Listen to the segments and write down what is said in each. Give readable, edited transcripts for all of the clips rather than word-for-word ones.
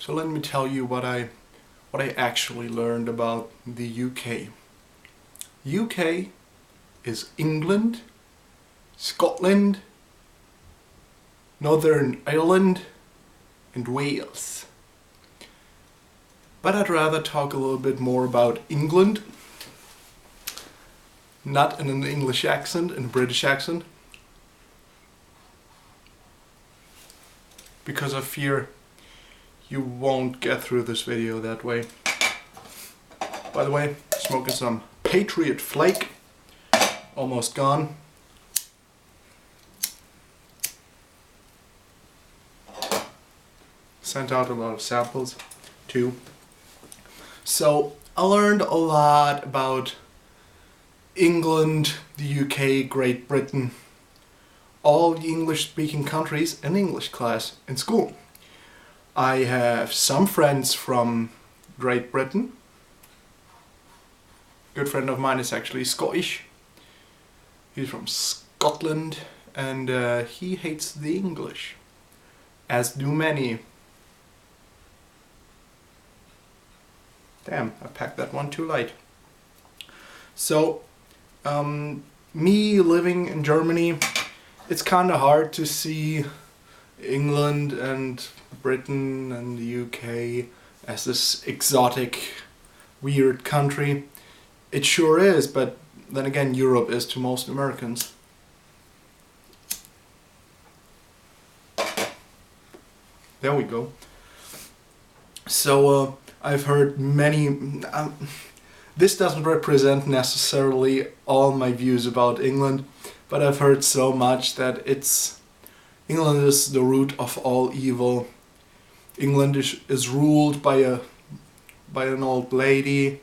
So let me tell you what I actually learned about the UK. UK is England, Scotland, Northern Ireland and Wales. But I'd rather talk a little bit more about England, not in an English accent, in a British accent, because I fear you won't get through this video that way. By the way, smoking some Patriot Flake, almost gone. Sent out a lot of samples too. So I learned a lot about England, the UK, Great Britain, all the English-speaking countries in English class in school. I have some friends from Great Britain. A good friend of mine is actually Scottish. He's from Scotland and he hates the English, as do many. Damn, I packed that one too light. So, me living in Germany, it's kind of hard to see England and Britain and the UK as this exotic, weird country. It sure is, but then again, Europe is to most Americans. There we go. So, I've heard many... this doesn't represent necessarily all my views about England, but I've heard so much that England is the root of all evil. England is ruled by an old lady.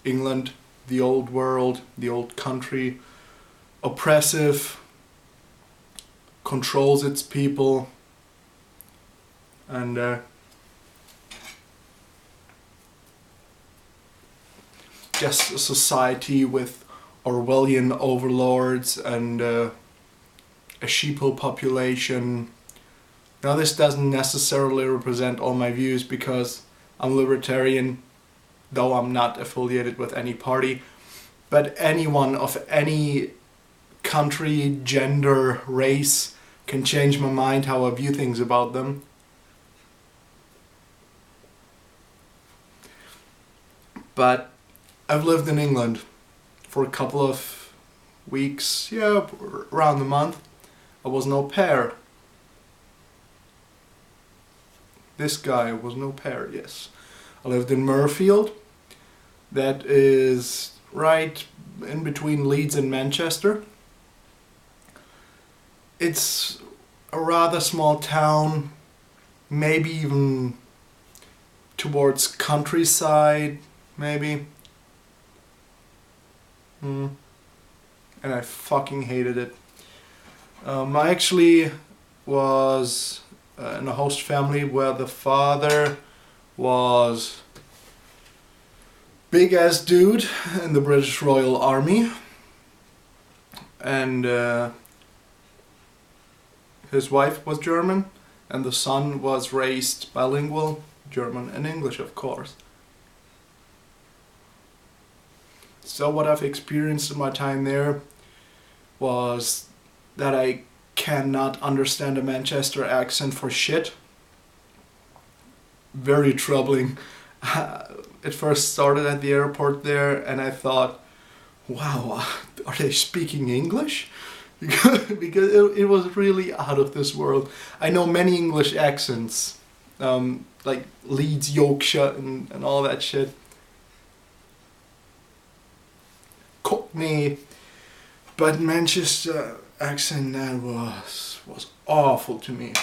England, the old world, the old country, oppressive, controls its people, and just a society with Orwellian overlords and a sheeple population. Now this doesn't necessarily represent all my views because I'm libertarian, though I'm not affiliated with any party, but anyone of any country, gender, race can change my mind how I view things about them. But I've lived in England for a couple of weeks, yeah, around a month. I was an au pair. This guy was an au pair, yes. I lived in Murfield. That is right in between Leeds and Manchester. It's a rather small town, maybe even towards countryside, maybe. And I fucking hated it. I actually was in a host family where the father was big ass dude in the British Royal Army, and his wife was German, and the son was raised bilingual, German and English, of course. So what I've experienced in my time there was that I cannot understand a Manchester accent for shit. Very troubling. It first started at the airport there and I thought, wow, are they speaking English? because it was really out of this world. I know many English accents, like Leeds, Yorkshire and all that shit. Cockney, but Manchester accent, that was awful to me.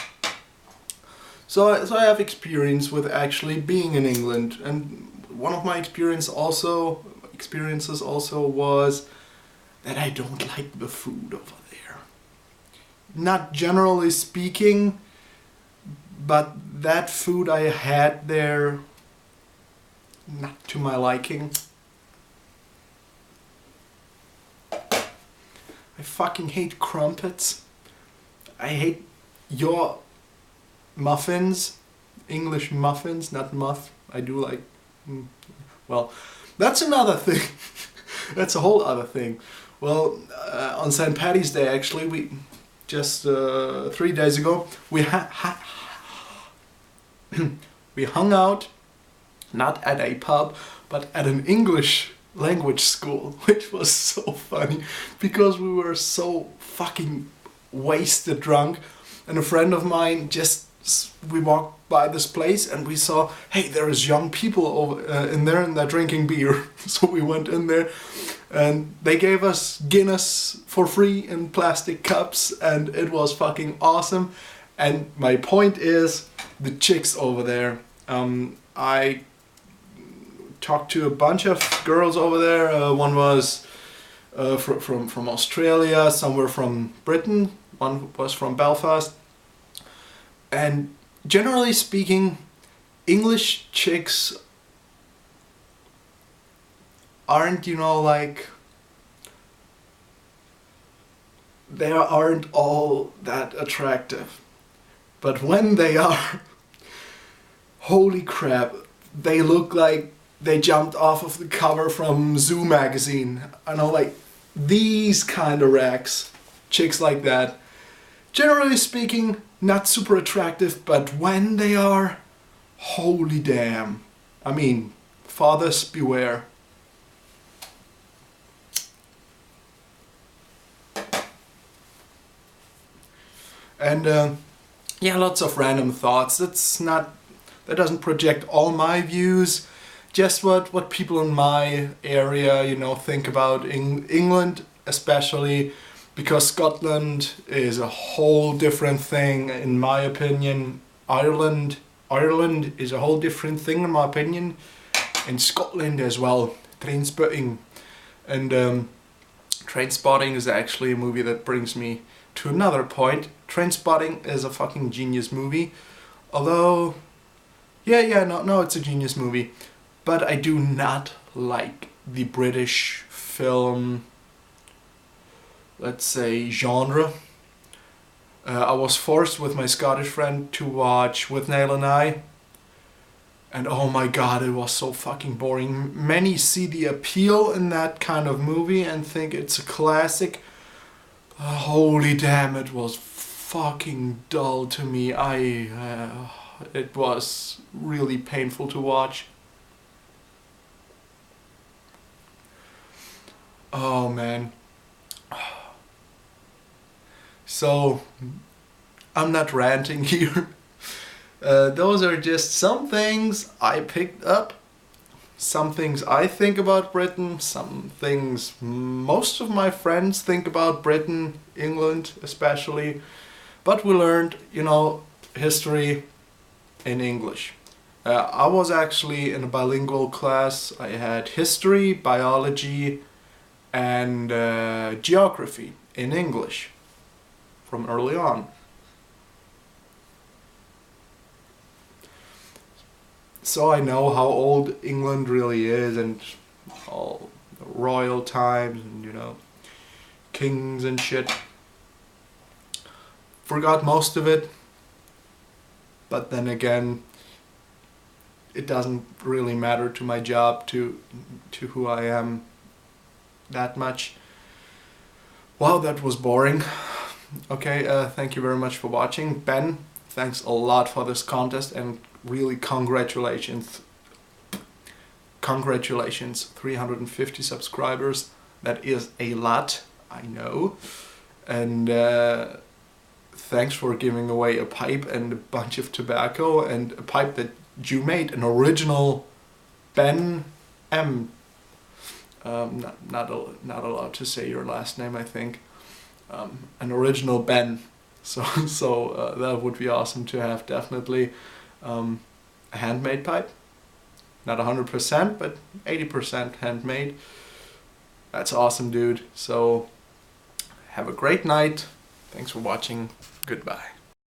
So I have experience with actually being in England, and one of my experiences also was that I don't like the food over there. Not generally speaking, but that food I had there, not to my liking. I fucking hate crumpets. I hate your muffins, English muffins, not muff. I do like, well, that's another thing. That's a whole other thing. Well, on St. Paddy's Day, actually, we just 3 days ago, we we hung out, not at a pub, but at an English language school, which was so funny because we were so fucking wasted drunk. And a friend of mine we walked by this place and we saw, hey, there's young people over in there and they're drinking beer. So we went in there and they gave us Guinness for free in plastic cups and it was fucking awesome. And my point is, the chicks over there, I talked to a bunch of girls over there. One was from Australia, some were from Britain, one was from Belfast. And generally speaking, English chicks aren't, you know, like, they aren't all that attractive. But when they are, holy crap, they look like they jumped off of the cover from Zoo magazine. I know, like, these kind of racks, chicks like that. Generally speaking, not super attractive, but when they are, holy damn. I mean, fathers beware. And yeah, lots of random thoughts. That doesn't project all my views. Just what people in my area, you know, think about England, especially because Scotland is a whole different thing in my opinion. Ireland is a whole different thing in my opinion. In Scotland as well, Trainspotting. And Trainspotting is actually a movie that brings me to another point. Trainspotting is a fucking genius movie. Although, no, it's a genius movie. But I do not like the British film, let's say, genre. I was forced with my Scottish friend to watch With Nail and I. And oh my god, it was so fucking boring. Many see the appeal in that kind of movie and think it's a classic. Holy damn, it was fucking dull to me. It was really painful to watch. Oh man. So, I'm not ranting here. Those are just some things I picked up. Some things I think about Britain, some things most of my friends think about Britain, England especially. But we learned, you know, history in English. I was actually in a bilingual class. I had history, biology and geography in English from early on. So I know how old England really is and all the royal times and, you know, kings and shit. Forgot most of it, but then again, it doesn't really matter to my job, to who I am that much. Wow, that was boring. Okay, thank you very much for watching. Ben, thanks a lot for this contest and really congratulations. Congratulations, 350 subscribers. That is a lot, I know. And thanks for giving away a pipe and a bunch of tobacco and a pipe that you made, an original Ben M. Not allowed to say your last name, I think. An original Ben. So that would be awesome to have, definitely. A handmade pipe. Not 100%, but 80% handmade. That's awesome, dude. So have a great night. Thanks for watching. Goodbye.